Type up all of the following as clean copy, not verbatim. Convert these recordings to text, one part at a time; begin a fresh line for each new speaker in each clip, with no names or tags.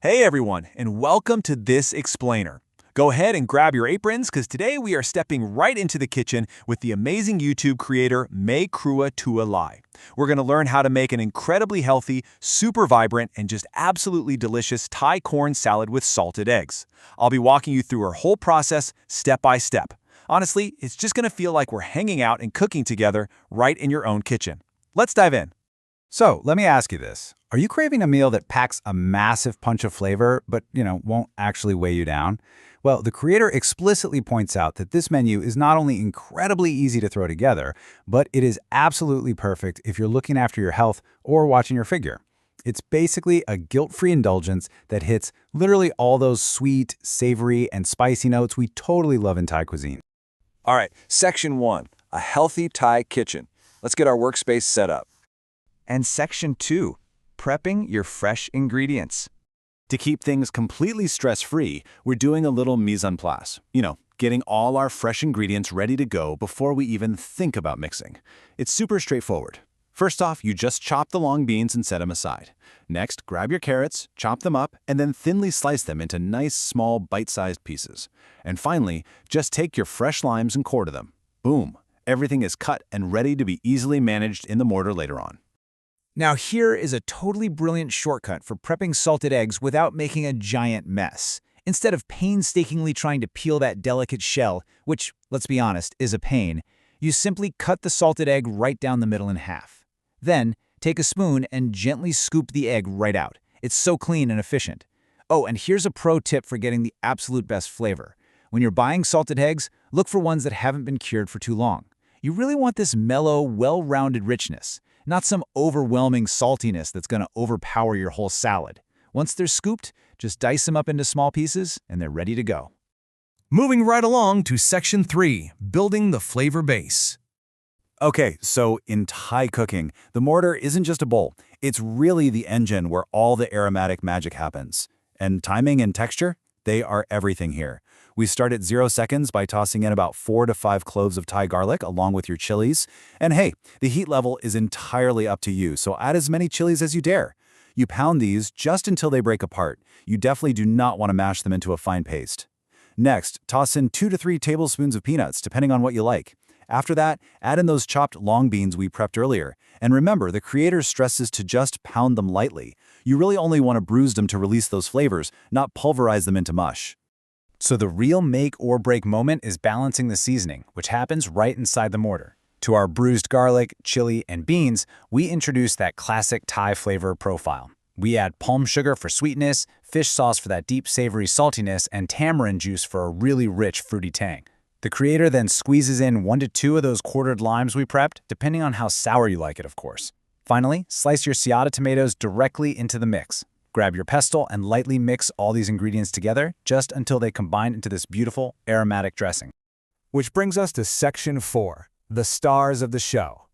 Hey everyone, and welcome to This Explainer. Go ahead and grab your aprons because today we are stepping right into the kitchen with the amazing YouTube creator May Krua Tua Lai. We're going to learn how to make an incredibly healthy, super vibrant, and just absolutely delicious Thai corn salad with salted eggs. I'll be walking you through her whole process step by step. Honestly, it's just going to feel like we're hanging out and cooking together right in your own kitchen. Let's dive in.
So let me ask you this. Are you craving a meal that packs a massive punch of flavor, but, won't actually weigh you down? Well, the creator explicitly points out that this menu is not only incredibly easy to throw together, but it is absolutely perfect if you're looking after your health or watching your figure. It's basically a guilt-free indulgence that hits literally all those sweet, savory, and spicy notes we totally love in Thai cuisine.
All right, Section 1, a healthy Thai kitchen. Let's get our workspace set up.
And Section 2, prepping your fresh ingredients.
To keep things completely stress-free, we're doing a little mise en place. Getting all our fresh ingredients ready to go before we even think about mixing. It's super straightforward. First off, you just chop the long beans and set them aside. Next, grab your carrots, chop them up, and then thinly slice them into nice, small, bite-sized pieces. And finally, just take your fresh limes and quarter them. Boom! Everything is cut and ready to be easily managed in the mortar later on.
Now here is a totally brilliant shortcut for prepping salted eggs without making a giant mess. Instead of painstakingly trying to peel that delicate shell, which, let's be honest, is a pain, you simply cut the salted egg right down the middle in half. Then, take a spoon and gently scoop the egg right out. It's so clean and efficient. Oh, and here's a pro tip for getting the absolute best flavor. When you're buying salted eggs, look for ones that haven't been cured for too long. You really want this mellow, well-rounded richness. Not some overwhelming saltiness that's going to overpower your whole salad. Once they're scooped, just dice them up into small pieces and they're ready to go.
Moving right along to Section 3, building the flavor base.
Okay, so in Thai cooking, the mortar isn't just a bowl. It's really the engine where all the aromatic magic happens. And timing and texture, they are everything here. We start at 0 seconds by tossing in about 4 to 5 cloves of Thai garlic along with your chilies. And hey, the heat level is entirely up to you, so add as many chilies as you dare. You pound these just until they break apart. You definitely do not want to mash them into a fine paste. Next, toss in 2 to 3 tablespoons of peanuts, depending on what you like. After that, add in those chopped long beans we prepped earlier. And remember, the creator stresses to just pound them lightly. You really only want to bruise them to release those flavors, not pulverize them into mush.
So the real make or break moment is balancing the seasoning, which happens right inside the mortar. To our bruised garlic, chili, and beans, we introduce that classic Thai flavor profile. We add palm sugar for sweetness, fish sauce for that deep savory saltiness, and tamarind juice for a really rich fruity tang. The creator then squeezes in 1 to 2 of those quartered limes we prepped, depending on how sour you like it, of course. Finally, slice your ciata tomatoes directly into the mix. Grab your pestle and lightly mix all these ingredients together just until they combine into this beautiful, aromatic dressing.
Which brings us to Section 4, the stars of the show.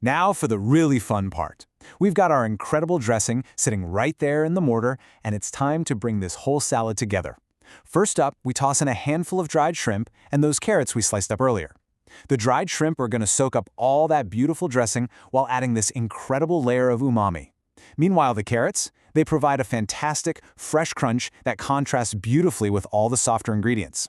Now for the really fun part. We've got our incredible dressing sitting right there in the mortar, and it's time to bring this whole salad together. First up, we toss in a handful of dried shrimp and those carrots we sliced up earlier. The dried shrimp are going to soak up all that beautiful dressing while adding this incredible layer of umami. Meanwhile, the carrots, they provide a fantastic, fresh crunch that contrasts beautifully with all the softer ingredients.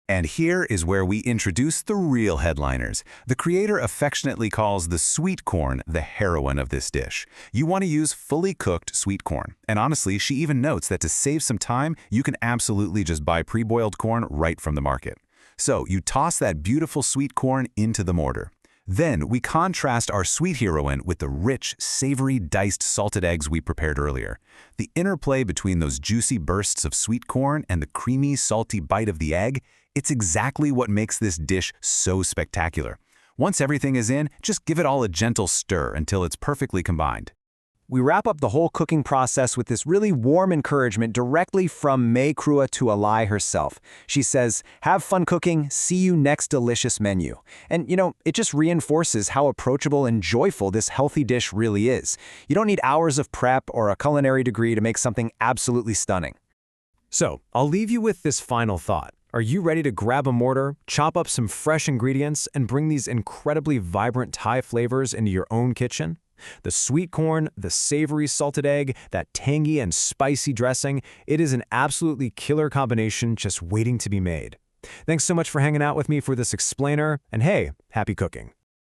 And here is where we introduce the real headliners. The creator affectionately calls the sweet corn the heroine of this dish. You want to use fully cooked sweet corn. And honestly, she even notes that to save some time, you can absolutely just buy pre-boiled corn right from the market. So you toss that beautiful sweet corn into the mortar. Then we contrast our sweet heroine with the rich, savory, diced salted eggs we prepared earlier. The interplay between those juicy bursts of sweet corn and the creamy, salty bite of the egg, it's exactly what makes this dish so spectacular. Once everything is in, just give it all a gentle stir until it's perfectly combined.
We wrap up the whole cooking process with this really warm encouragement directly from May Krua Tua Lai herself. She says, "Have fun cooking, see you next delicious menu." And it just reinforces how approachable and joyful this healthy dish really is. You don't need hours of prep or a culinary degree to make something absolutely stunning.
So, I'll leave you with this final thought. Are you ready to grab a mortar, chop up some fresh ingredients, and bring these incredibly vibrant Thai flavors into your own kitchen? The sweet corn, the savory salted egg, that tangy and spicy dressing, it is an absolutely killer combination just waiting to be made. Thanks so much for hanging out with me for this explainer, and hey, happy cooking.